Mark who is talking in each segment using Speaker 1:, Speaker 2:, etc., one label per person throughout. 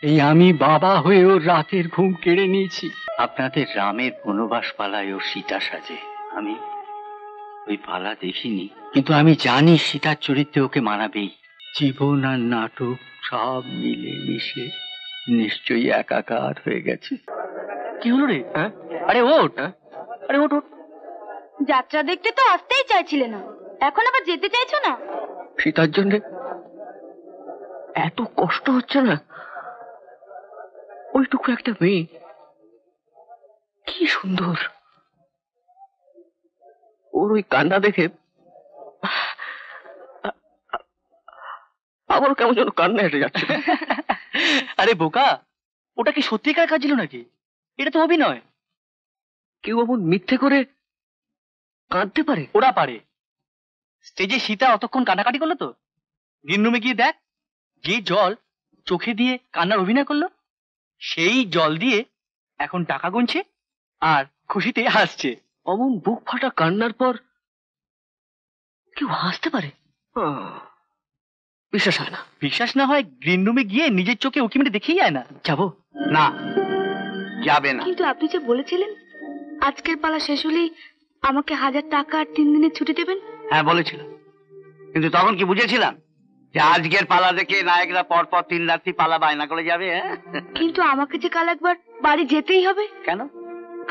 Speaker 1: এই আমি বাবা হয়ে ওর রাতের ঘুম কেড়ে নিয়েছি। আপনাদের রামের বনবাস পালায় ওর সীতা সাজে, আমি ওই পালা দেখিনি, কিন্তু আমি জানি সীতার চরিত্রে ওকে মানাবেই। জীবন আর নাটক সব মিলে মিশে নিশ্চয়ই একাকার হয়ে গেছে। কি হলো রে? হ্যাঁ, আরে ওঠ, আরে ওঠ ওঠ।
Speaker 2: যাত্রা দেখতে তো আসতেই চাইছিলে না, এখন আবার যেতে চাইছো না?
Speaker 1: সীতার জন্য এত কষ্ট হচ্ছে না? ওইটুকু একটা মেয়ে, কি সুন্দর। ওর ওই কান্না দেখে আবার কেমন যেন কান্না এসে যাচ্ছে। আরে বোকা, ওটা কি সত্যিকার কাজ ছিল নাকি? এটা তো অভিনয়। কেউ এমন মিথ্যে করে কাঁদতে পারে? ওরা পারে। স্টেজে সীতা অতক্ষণ কান্নাকাটি করলো তো, গ্রিন রুমে গিয়ে দেখ, যে জল চোখে দিয়ে কান্নার অভিনয় করলো, সেই জল দিয়ে এখন টাকা গুনছে আর খুশিতে হাসছে। অমন বুক ফাটা কান্নার পর কেউ হাসতে পারে? বিশ্বাস হয় না। বিশ্বাস না হয় গ্রিন রুমে গিয়ে নিজের চোখে উকি মেরে দেখেই যায় না। যাবো না, যাবে না।
Speaker 2: কিন্তু আপনি যে বলেছিলেন আজকের পালা শেষ হলেই আমাকে 1000 টাকা আর 3 দিনের ছুটি দেবেন।
Speaker 3: হ্যাঁ বলেছিলাম, কিন্তু তখন কি বুঝেছিলাম যে আজকের পালা দেখে নায়করা পর পর 3 রাত্রি পালা বায়না করে যাবে?
Speaker 2: কিন্তু আমাকে যে কাল একবার বাড়ি যেতেই হবে।
Speaker 3: কেন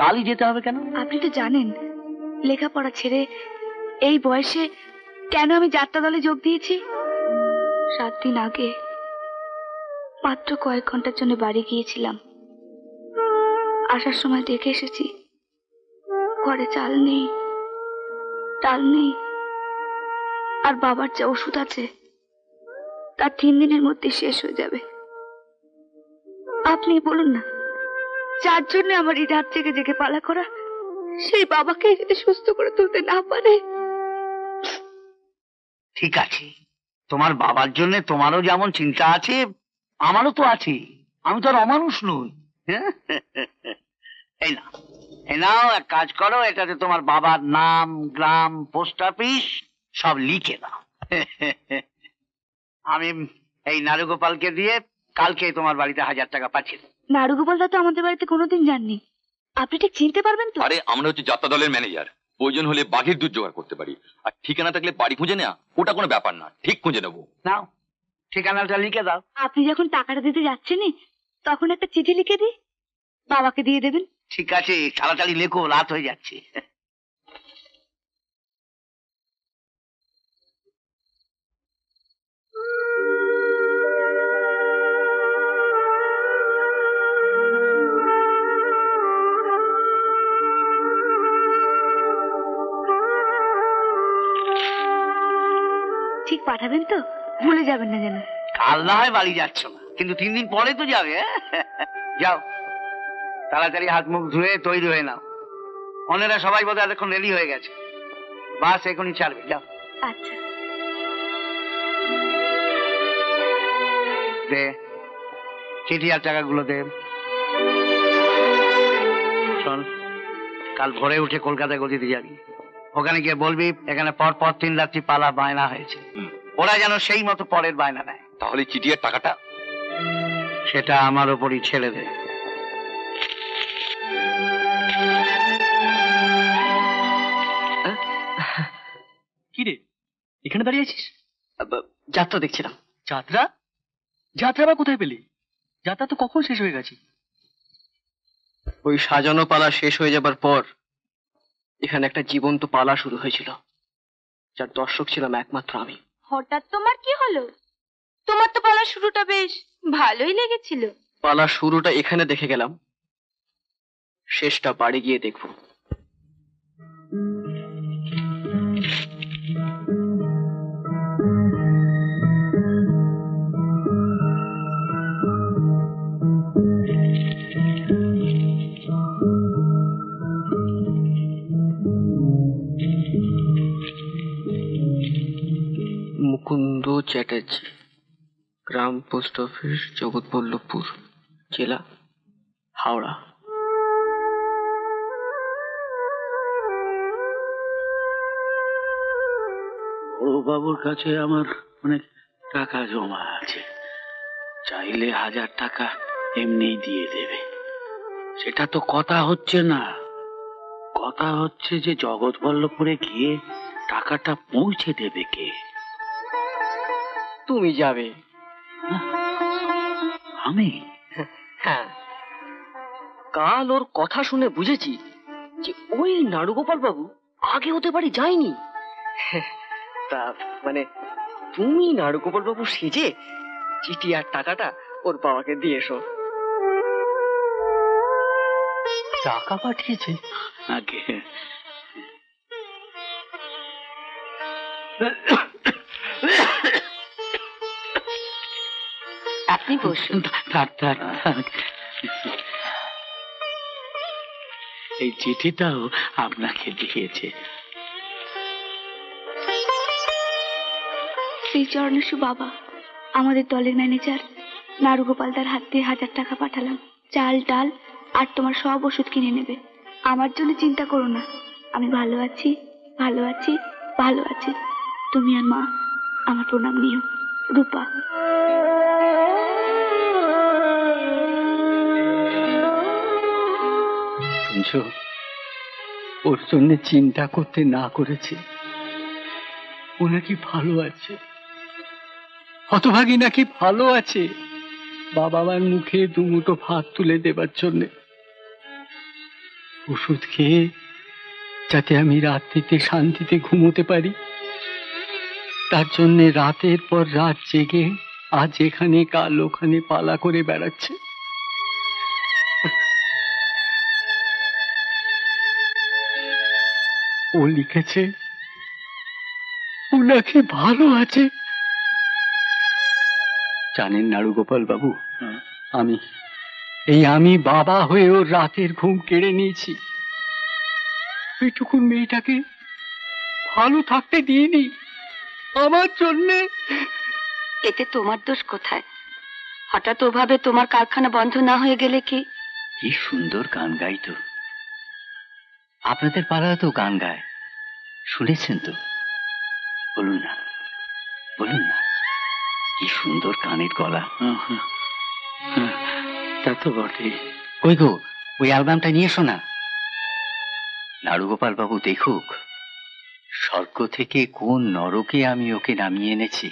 Speaker 3: কালই যেতে হবে কেন?
Speaker 2: আপনি তো জানেন লেখাপড়া ছেড়ে এই বয়সে কেন আমি যাত্রা দলে যোগ দিয়েছি। 7 দিন আগে মাত্র কয়েক ঘন্টার জন্য বাড়ি গিয়েছিলাম। আসার সময় দেখে এসেছি ঘরে চাল নেই, ডাল নেই, আর বাবার যা ওষুধ আছে তা 3 দিনের মধ্যে শেষ হয়ে যাবে। আপনি বলুন না, যার জন্য আমার এই রাত জেগে জেগে পালা করা, সেই বাবাকে যদি সুস্থ করে তুলতে না পারে।
Speaker 3: ঠিক আছে, তোমার বাবার জন্য তোমারও যেমন চিন্তা আছে আমারও তো আছে। আমি তো আর অমানুষ নই। এই না, এই নাও, এক কাজ করো, এটাতে তোমার বাবার নাম, গ্রাম, পোস্ট অফিস সব লিখে দাও। আমি এই নারুগোপালকে দিয়ে কালকে তোমার বাড়িতে 1000 টাকা পাঠিয়ে দেব।
Speaker 2: নারুগোপাল দা তো আমাদের বাড়িতে কোনোদিন যাননি, আপনি ঠিক চিনতে পারবেন তো?
Speaker 4: আরে আমরা হচ্ছে যাত্রা দলের ম্যানেজার, প্রয়োজন হলে বাঘের দুধ জোগাড় করতে পারি। আর ঠিকানা থাকলে বাড়ি খুঁজে নেওয়া ওটা কোনো ব্যাপার না, ঠিক খুঁজে নেবো।
Speaker 3: নাও, ঠিকানাটা লিখে দাও।
Speaker 2: আপনি যখন টাকাটা দিতে যাচ্ছেনই তখন একটা চিঠি লিখে দিই, বাবাকে দিয়ে দেবেন।
Speaker 3: ঠিক আছে, তাড়াতাড়ি লেখো, রাত হয়ে যাচ্ছে।
Speaker 2: ঠিক পাঠাবেন তো, ভুলে যাবেন না যেন।
Speaker 3: কাল না হয় বাড়ি যাচ্ছ না, কিন্তু 3 দিন পরে তো যাবে। যাও, তাড়াতাড়ি হাত মুখ ধুয়ে তৈরি হয়ে নাও। অনেরা সবাই বোধহয় এতক্ষণ রেডি হয়ে গেছে, বাস এখনই ছাড়বে। যাও।
Speaker 2: আচ্ছা।
Speaker 3: দে চিঠি আর টাকাগুলো দে। শোন, কাল ভোরে উঠে কলকাতায় গদিতে যাবি। ওখানে গিয়ে বলবি এখানে পর পর 3 রাত্রি পালা বায়না হয়েছে, ওরা যেন সেই মতো পরের বায়না নেয়।
Speaker 4: তাহলে চিঠি আর টাকাটা?
Speaker 3: সেটা আমার ওপরই ছেড়ে দে।
Speaker 1: কি রে, এখানে দাঁড়িয়ে আছিস? যাত্রা দেখছিলাম। যাত্রা? যাত্রা আবার কোথায় পেলি? যাত্রা তো কখন শেষ হয়ে গেছে। ওই সাজানো পালা শেষ হয়ে যাবার পর এখানে একটা জীবন্ত পালা শুরু হয়েছিল, যার দর্শক ছিলাম একমাত্র আমি।
Speaker 2: হঠাৎ তোমার কি হলো? তোমার তো পালা শুরুটা বেশ ভালোই লেগেছিল।
Speaker 1: পালা শুরুটা এখানে দেখে গেলাম, শেষটা বাড়ি গিয়ে দেখবো। মুকুন্দ চ্যাটার্জি, গ্রাম পোস্ট অফিস, জগৎবল্লভপুর, জেলা হাওড়া।
Speaker 5: বড় বাবুর কাছে আমার অনেক টাকা জমা আছে, চাইলে 1000 টাকা এমনি দিয়ে দেবে, সেটা তো কথা হচ্ছে না। কথা হচ্ছে যে জগৎবল্লভপুরে গিয়ে টাকাটা পৌঁছে দেবে কে?
Speaker 1: তুমি যাবে।
Speaker 5: আমি?
Speaker 1: হ্যাঁ, কাল ওর কথা শুনে বুঝেছি যে ওই নাড়ুগোপাল বাবু আগে হতে পারি যায়নি। তা মানে তুমি নাড়ুগোপাল বাবু সেজে চিঠি আর টাকাটা ওর বাবাকে দিয়ে এসো। টাকা পাঠিয়েছে?
Speaker 5: আগে
Speaker 2: আপনি বসুন।
Speaker 5: থাক থাক থাক। এই চিঠিটাও আপনাকে দিয়েছে।
Speaker 2: শ্রীচরণেশু বাবা, আমাদের দলের ম্যানেজার নাড়ুগোপালদার হাত দিয়ে 1000 টাকা পাঠালাম। চাল ডাল আর তোমার সব ওষুধ কিনে নেবে। আমার জন্য চিন্তা করো না, আমি ভালো আছি, ভালো আছি, ভালো আছি। তুমি আর মা আমার প্রণাম নিও। রূপা।
Speaker 5: শুনছো, ওর জন্য চিন্তা করতে না করেছে। ও নাকি ভালো আছে, হতভাগী নাকি ভালো আছে। বাবা মার মুখে দুমুঠো ভাত তুলে দেবার জন্য ওষুধ খেয়ে যাতে আমি রাত্রিতে শান্তিতে ঘুমোতে পারি, তার জন্য রাতের পর রাত জেগে আজ এখানে কাল ওখানে পালা করে বেড়াচ্ছে। ও লিখেছে ও নাকি ভালো আছে। জানেন নাড়ুগোপাল বাবু, আমি বাবা হয়ে ওর রাতের ঘুম কেড়ে নিয়েছি। এইটুকুন মেয়েটাকে ভালো থাকতে দিইনি আমার জন্যে।
Speaker 2: এতে তোমার দোষ কোথায়? হঠাৎ ওভাবে তোমার কারখানা বন্ধ না হয়ে গেলে কি?
Speaker 5: কি সুন্দর গান গাইতো। আপনাদের পাড়ায় তো গান গায়, শুনেছেন তো? বলুন না, বলুন না, কি সুন্দর গানের গলা। তা তো বটে। কই গো, ওই অ্যালবামটা নিয়ে এসো না। নাড়ুগোপাল বাবু দেখুক স্বর্গ থেকে কোন নরকে আমি ওকে নামিয়ে এনেছি।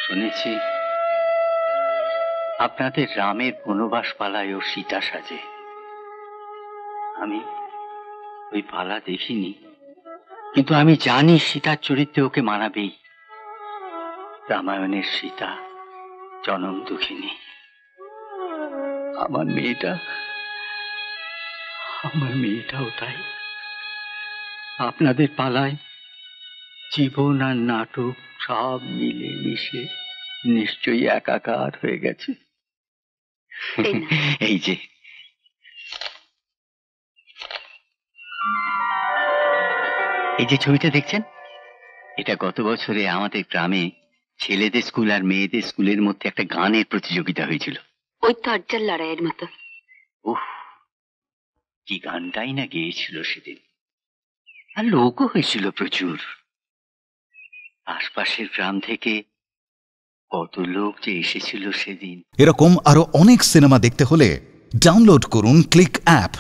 Speaker 5: শুনেছি আপনাদের রামের বনবাস পালায় ও সীতা সাজে। আমি ওই পালা দেখিনি, কিন্তু আমি জানি সীতার চরিত্রে ওকে মানাবেই। রামায়ণের সীতা জনম দুঃখিনী। আমার মেয়েটাও তাই। আপনাদের পালায় জীবন আর নাটক সব মিলে মিশে নিশ্চয়ই একাকার হয়ে গেছে। এই যে ছবিটা দেখছেন, এটা গত বছরে আমাদের গ্রামে ছেলেদের স্কুল আর মেয়েদের স্কুলের মধ্যে একটা গানের প্রতিযোগিতা হয়েছিল।
Speaker 2: ওই তর্জার লড়াইয়ের মতো।
Speaker 5: উহ, কি গানটাই না গেয়েছিল সেদিন। আর লোকও হয়েছিল প্রচুর। আশপাশের গ্রাম থেকে কত লোক যে এসেছিল সেদিন।
Speaker 6: এরকম আরো অনেক সিনেমা দেখতে হলে ডাউনলোড করুন ক্লিক অ্যাপ।